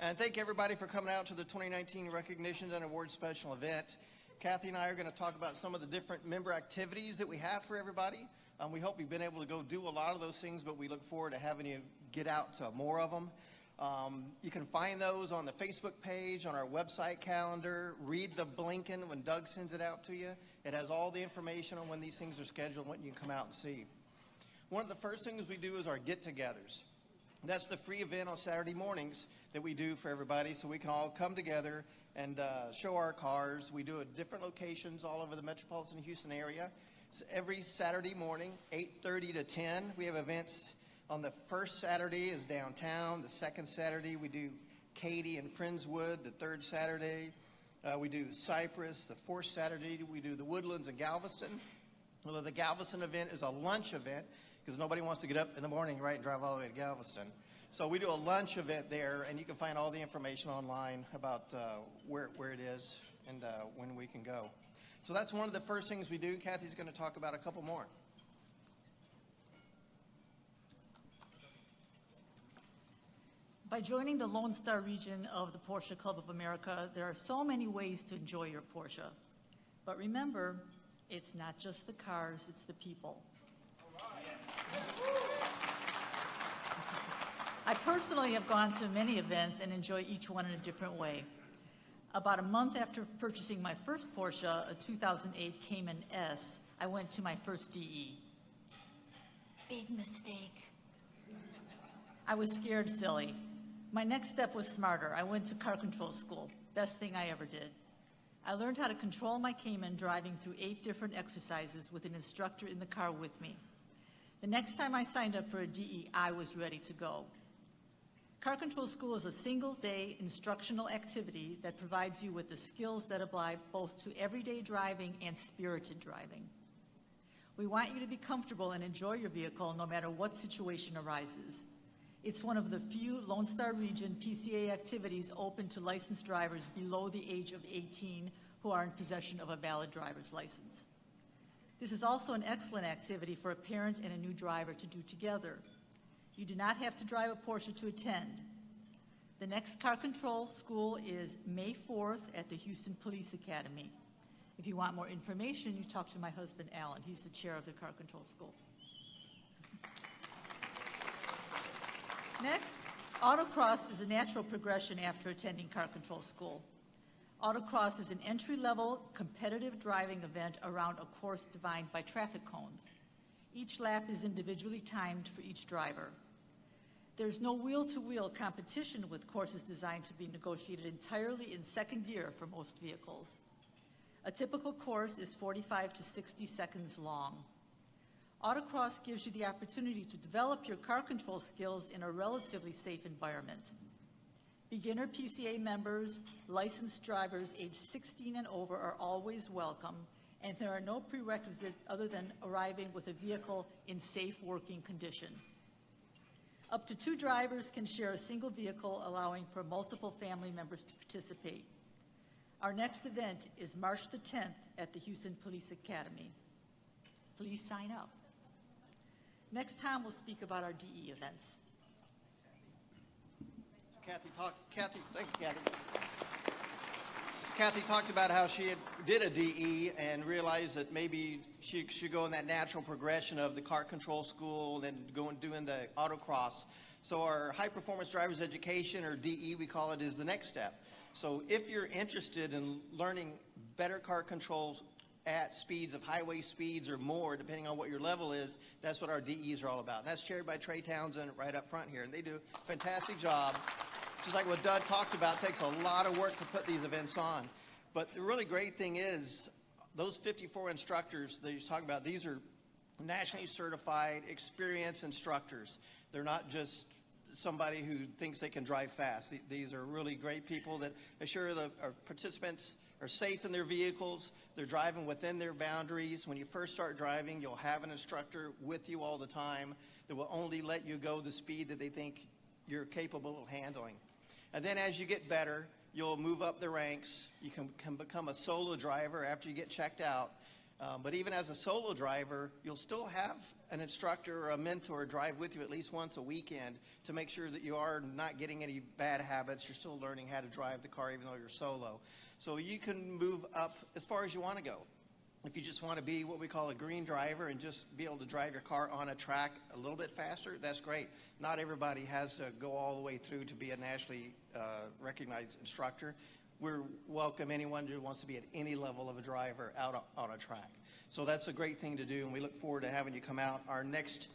And thank everybody for coming out to the 2019 Recognitions and Awards Special event. Kathy and I are going to talk about some of the different member activities that we have for everybody. We hope you've been able to go do a lot of those things, but we look forward to having you get out to more of them. You can find those on the Facebook page, on our website calendar. Read the blinking when Doug sends it out to you. It has all the information on when these things are scheduled and what you can come out and see. One of the first things we do is our get-togethers. That's the free event on Saturday mornings that we do for everybody so we can all come together and show our cars. We do it at different locations all over the metropolitan Houston area. So every Saturday morning, 8:30 to 10, we have events. On the first Saturday is downtown. The second Saturday we do Katy and Friendswood. The third Saturday we do Cypress. The fourth Saturday we do the Woodlands and Galveston. Well, the Galveston event is a lunch event because nobody wants to get up in the morning, right, and drive all the way to Galveston. So we do a lunch event there, and you can find all the information online about where it is and when we can go. So that's one of the first things we do. Kathy's going to talk about a couple more. By joining the Lone Star region of the Porsche Club of America, there are so many ways to enjoy your Porsche. But remember, it's not just the cars, it's the people. I personally have gone to many events and enjoy each one in a different way. About a month after purchasing my first Porsche, a 2008 Cayman S, I went to my first DE. Big mistake. I was scared silly. My next step was smarter. I went to car control school. Best thing I ever did. I learned how to control my Cayman driving through 8 different exercises with an instructor in the car with me. The next time I signed up for a DE, I was ready to go. Car Control School is a single-day instructional activity that provides you with the skills that apply both to everyday driving and spirited driving. We want you to be comfortable and enjoy your vehicle no matter what situation arises. It's one of the few Lone Star Region PCA activities open to licensed drivers below the age of 18 who are in possession of a valid driver's license. This is also an excellent activity for a parent and a new driver to do together. You do not have to drive a Porsche to attend. The next car control school is May 4th at the Houston Police Academy. If you want more information, you talk to my husband, Alan. He's the chair of the car control school. Next, autocross is a natural progression after attending car control school. Autocross is an entry-level competitive driving event around a course defined by traffic cones. Each lap is individually timed for each driver. There's no wheel-to-wheel competition with courses designed to be negotiated entirely in second gear for most vehicles. A typical course is 45 to 60 seconds long. Autocross gives you the opportunity to develop your car control skills in a relatively safe environment. Beginner PCA members, licensed drivers age 16 and over are always welcome, and there are no prerequisites other than arriving with a vehicle in safe working condition. Up to 2 drivers can share a single vehicle, allowing for multiple family members to participate. Our next event is March the 10th at the Houston Police Academy. Please sign up. Next time we'll speak about our DE events. Thank you, Kathy. Kathy talked about how she did a DE and realized that maybe she should go in that natural progression of the car control school and then going doing the autocross. So our high performance drivers education, or DE we call it, is the next step. So if you're interested in learning better car controls at speeds of highway speeds or more, depending on what your level is, that's what our DEs are all about. And that's chaired by Trey Townsend right up front here, and they do a fantastic job. Just like what Doug talked about, it takes a lot of work to put these events on. But the really great thing is those 54 instructors that he's talking about, these are nationally certified, experienced instructors. They're not just somebody who thinks they can drive fast. These are really great people that assure our participants are safe in their vehicles. They're driving within their boundaries. When you first start driving, you'll have an instructor with you all the time that will only let you go the speed that they think you're capable of handling. And then as you get better, you'll move up the ranks. You can become a solo driver after you get checked out. But even as a solo driver, you'll still have an instructor or a mentor drive with you at least once a weekend to make sure that you are not getting any bad habits. You're still learning how to drive the car even though you're solo. So you can move up as far as you want to go. If you just want to be what we call a green driver and just be able to drive your car on a track a little bit faster, that's great. Not everybody has to go all the way through to be a nationally recognized instructor. We're welcome anyone who wants to be at any level of a driver out on a track. So that's a great thing to do, and we look forward to having you come out. Our next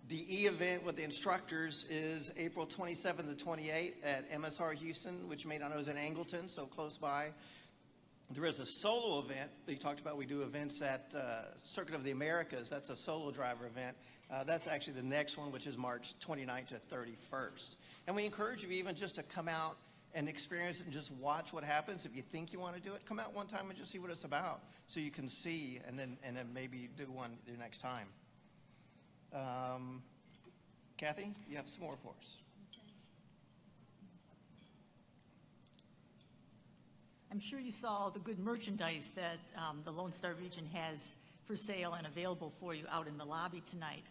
DE event with the instructors is April 27th to 28th at MSR Houston, which you may not know is in Angleton, so close by. There is a solo event that you talked about. We do events at Circuit of the Americas. That's a solo driver event. That's actually the next one, which is March 29th to 31st. And we encourage you even just to come out and experience it and just watch what happens. If you think you want to do it, come out one time and just see what it's about so you can see and then maybe do one the next time. Kathy, you have some more for us. I'm sure you saw all the good merchandise that the Lone Star region has for sale and available for you out in the lobby tonight.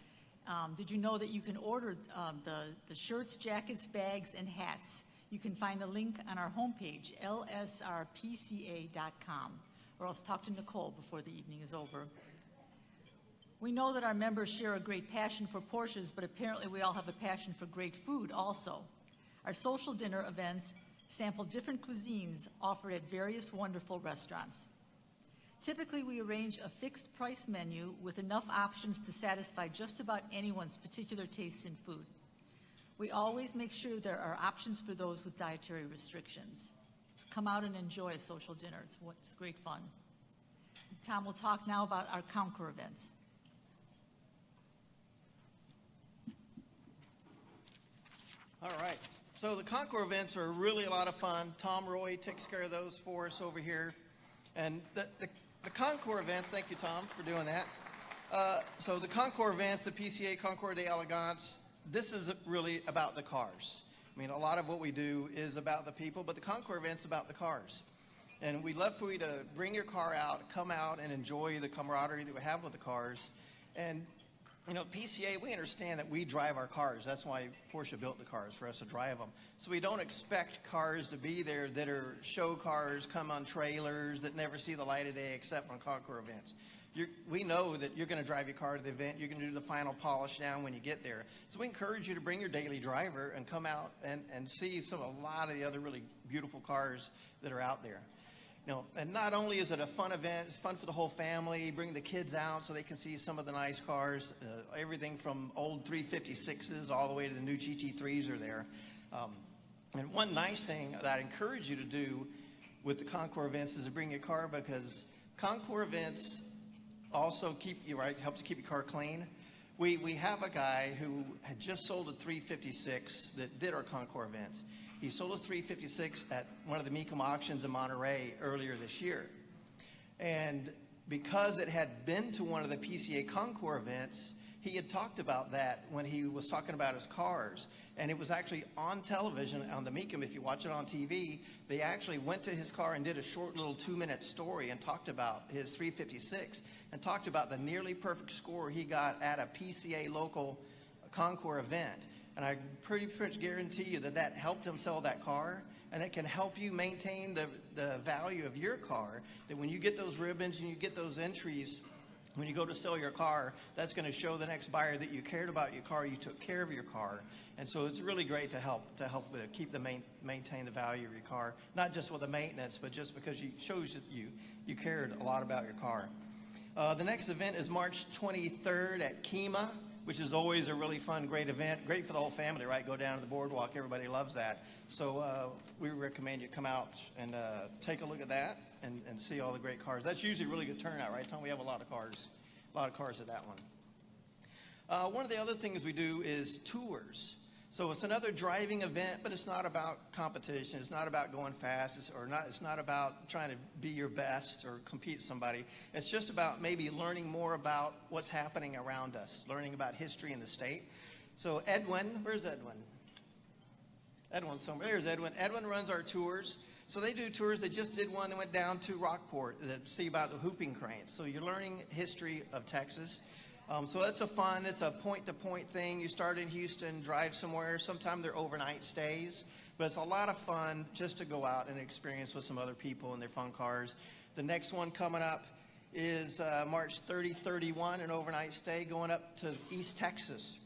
Did you know that you can order the shirts, jackets, bags, and hats? You can find the link on our homepage, LSRPCA.com, or else talk to Nicole before the evening is over. We know that our members share a great passion for Porsches, but apparently we all have a passion for great food also. Our social dinner events sample different cuisines offered at various wonderful restaurants. Typically, we arrange a fixed price menu with enough options to satisfy just about anyone's particular tastes in food. We always make sure there are options for those with dietary restrictions. So come out and enjoy a social dinner. It's great fun. Tom will talk now about our Concours events. All right. So the Concours events are really a lot of fun. Tom Roy takes care of those for us over here. And the Concours events, thank you, Tom, for doing that. So the Concours events, the PCA Concours d'Elegance, this is really about the cars. I mean, a lot of what we do is about the people, but the Concours event's about the cars. And we'd love for you to bring your car out, come out and enjoy the camaraderie that we have with the cars. And, you know, PCA, we understand that we drive our cars. That's why Porsche built the cars, for us to drive them. So we don't expect cars to be there that are show cars, come on trailers, that never see the light of day except on Concours events. We know that you're going to drive your car to the event. You're going to do the final polish down when you get there. So we encourage you to bring your daily driver and come out and see a lot of the other really beautiful cars that are out there. You know, and not only is it a fun event, it's fun for the whole family. Bring the kids out so they can see some of the nice cars. Everything from old 356s all the way to the new GT3s are there. And one nice thing that I encourage you to do with the Concours events is to bring your car, because Concours events also helps you keep your car clean. We have a guy who had just sold a 356 that did our Concours events. He sold his 356 at one of the Mecum auctions in Monterey earlier this year. And because it had been to one of the PCA Concours events, he had talked about that when he was talking about his cars. And it was actually on television on the Mecum. If you watch it on TV, they actually went to his car and did a short little 2-minute story and talked about his 356 and talked about the nearly perfect score he got at a PCA local Concours event. And I pretty much guarantee you that that helped him sell that car, and it can help you maintain the value of your car, that when you get those ribbons and you get those entries, when you go to sell your car, that's going to show the next buyer that you cared about your car, you took care of your car. And so it's really great to help maintain the value of your car, not just with the maintenance, but just because you shows that you cared a lot about your car. The next event is March 23rd at Kima, which is always a really fun, great event. Great for the whole family, right? Go down to the boardwalk. Everybody loves that. So we recommend you come out and take a look at that and see all the great cars. That's usually a really good turnout, right, Tom? We have a lot of cars at that one. One of the other things we do is tours. So it's another driving event, but it's not about competition. It's not about going fast. It's not about trying to be your best or compete with somebody. It's just about maybe learning more about what's happening around us, learning about history in the state. So Edwin, where's Edwin? Edwin somewhere. There's Edwin. Edwin runs our tours. So they do tours. They just did one that went down to Rockport to see about the whooping cranes. So you're learning history of Texas. So it's a point-to-point thing. You start in Houston, drive somewhere. Sometimes they're overnight stays. But it's a lot of fun just to go out and experience with some other people in their fun cars. The next one coming up is March 30, 31, an overnight stay going up to East Texas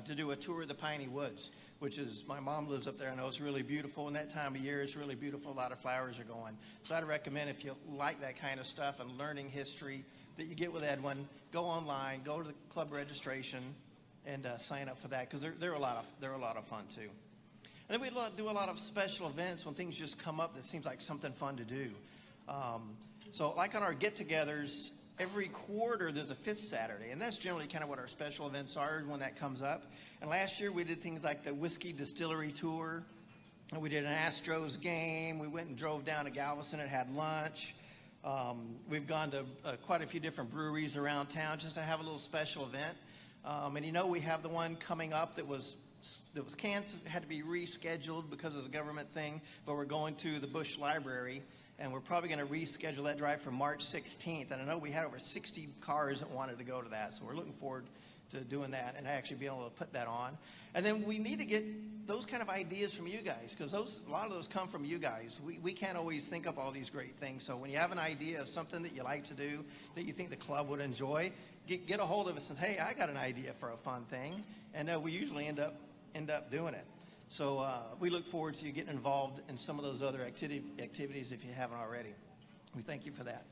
to do a tour of the Piney Woods, which is, my mom lives up there. I know it's really beautiful. And that time of year, it's really beautiful. A lot of flowers are going. So I'd recommend, if you like that kind of stuff and learning history that you get with Edwin, go online, go to the club registration, and sign up for that, because they're a lot of fun too. And then we do a lot of special events when things just come up that seems like something fun to do. So like on our get-togethers, every quarter there's a fifth Saturday, and that's generally kind of what our special events are when that comes up. And last year we did things like the Whiskey Distillery Tour, and we did an Astros game. We went and drove down to Galveston and had lunch. We've gone to quite a few different breweries around town just to have a little special event. And you know, we have the one coming up that was canceled, had to be rescheduled because of the government thing, but we're going to the Bush Library, and we're probably going to reschedule that drive for March 16th. And I know we had over 60 cars that wanted to go to that, so we're looking forward to doing that and actually being able to put that on. And then we need to get those kind of ideas from you guys, because a lot of those come from you guys. We can't always think up all these great things. So when you have an idea of something that you like to do, that you think the club would enjoy, get a hold of us and say, hey, I got an idea for a fun thing. And we usually end up doing it. So we look forward to you getting involved in some of those other activities if you haven't already. We thank you for that.